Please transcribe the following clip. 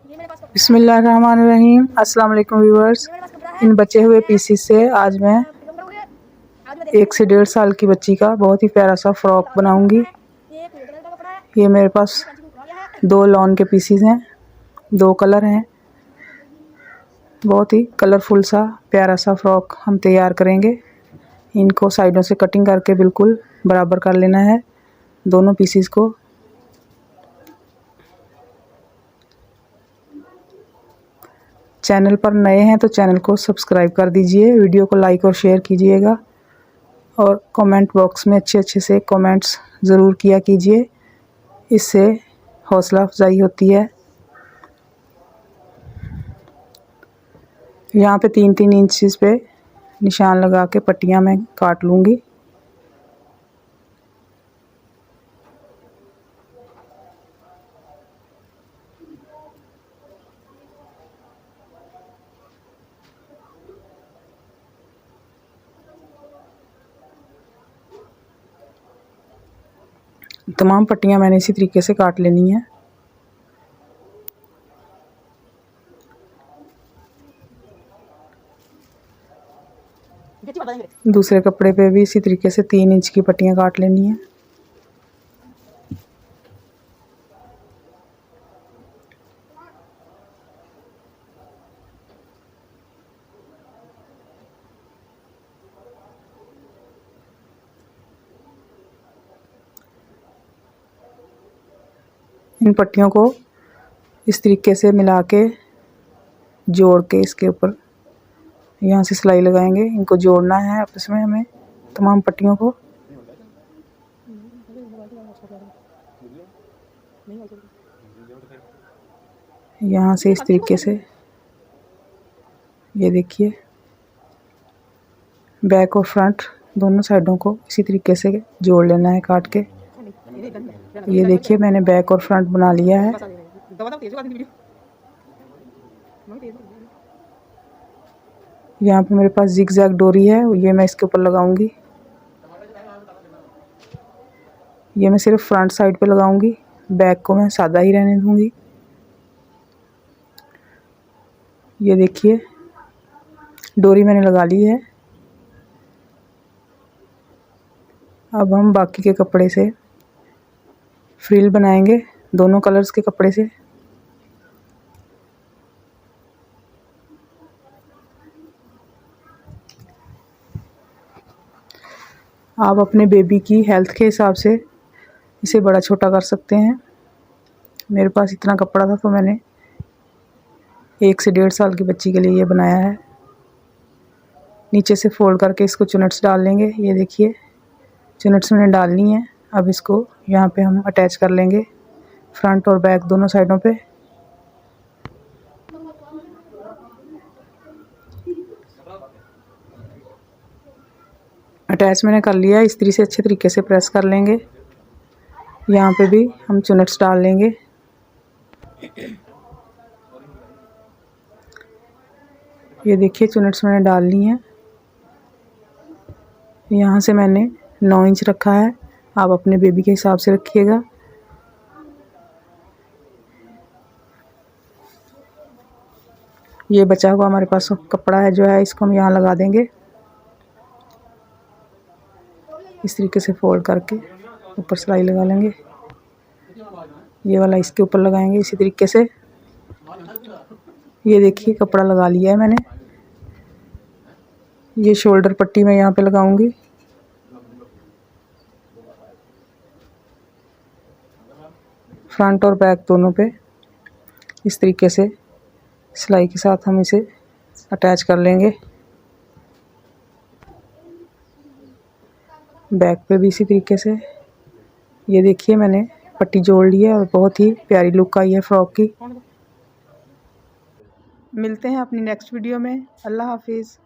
बिस्मिल्लाहिर्रहमानिर्रहीम। अस्सलाम वालेकुम व्यूअर्स। इन बचे हुए पीसीस से आज मैं 1 से 1.5 साल की बच्ची का बहुत ही प्यारा सा फ्रॉक बनाऊंगी। ये मेरे पास 2 लॉन के पीसीस हैं, 2 कलर हैं। बहुत ही कलरफुल सा प्यारा सा फ्रॉक हम तैयार करेंगे। इनको साइडों से कटिंग करके बिल्कुल बराबर कर लेना है दोनों पीसीस को। चैनल पर नए हैं तो चैनल को सब्सक्राइब कर दीजिए, वीडियो को लाइक और शेयर कीजिएगा और कमेंट बॉक्स में अच्छे से कमेंट्स ज़रूर किया कीजिए, इससे हौसला अफजाई होती है। यहाँ पे 3-3 इंचेस पे निशान लगा के पट्टियाँ मैं काट लूँगी। तमाम पट्टियाँ मैंने इसी तरीके से काट लेनी है। दूसरे कपड़े पे भी इसी तरीके से 3 इंच की पट्टियाँ काट लेनी है। इन पट्टियों को इस तरीके से मिला के जोड़ के इसके ऊपर यहाँ से सिलाई लगाएंगे। इनको जोड़ना है आपस में हमें तमाम पट्टियों को। यहाँ से इस तरीके से ये देखिए, बैक और फ्रंट दोनों साइडों को इसी तरीके से जोड़ लेना है काट के। ये देखिए मैंने बैक और फ्रंट बना लिया है। यहाँ पे मेरे पास जिगजैग डोरी है, ये मैं इसके ऊपर लगाऊंगी। ये मैं सिर्फ फ्रंट साइड पे लगाऊंगी, बैक को मैं सादा ही रहने दूंगी। ये देखिए डोरी मैंने लगा ली है। अब हम बाकी के कपड़े से फ्रिल बनाएंगे, दोनों कलर्स के कपड़े से। आप अपने बेबी की हेल्थ के हिसाब से इसे बड़ा छोटा कर सकते हैं। मेरे पास इतना कपड़ा था तो मैंने 1 से 1.5 साल की बच्ची के लिए ये बनाया है। नीचे से फोल्ड करके इसको चुनट्स डाल लेंगे। ये देखिए चुनट्स मैंने डालनी है। अब इसको यहाँ पे हम अटैच कर लेंगे, फ्रंट और बैक दोनों साइडों पे। अटैच मैंने कर लिया है। इस्त्री से अच्छे तरीके से प्रेस कर लेंगे। यहाँ पे भी हम चुनट्स डाल लेंगे। ये देखिए चुनट्स मैंने डाल ली हैं। यहाँ से मैंने 9 इंच रखा है, आप अपने बेबी के हिसाब से रखिएगा। ये बचा हुआ हमारे पास कपड़ा है जो है, इसको हम यहाँ लगा देंगे। इस तरीके से फोल्ड करके ऊपर सिलाई लगा लेंगे। ये वाला इसके ऊपर लगाएंगे इसी तरीके से। ये देखिए कपड़ा लगा लिया है मैंने। ये शोल्डर पट्टी मैं यहाँ पे लगाऊंगी। फ्रंट और बैक दोनों पे इस तरीके से सिलाई के साथ हम इसे अटैच कर लेंगे। बैक पे भी इसी तरीके से। ये देखिए मैंने पट्टी जोड़ ली है और बहुत ही प्यारी लुक आई है फ्रॉक की। मिलते हैं अपनी नेक्स्ट वीडियो में। अल्लाह हाफिज़।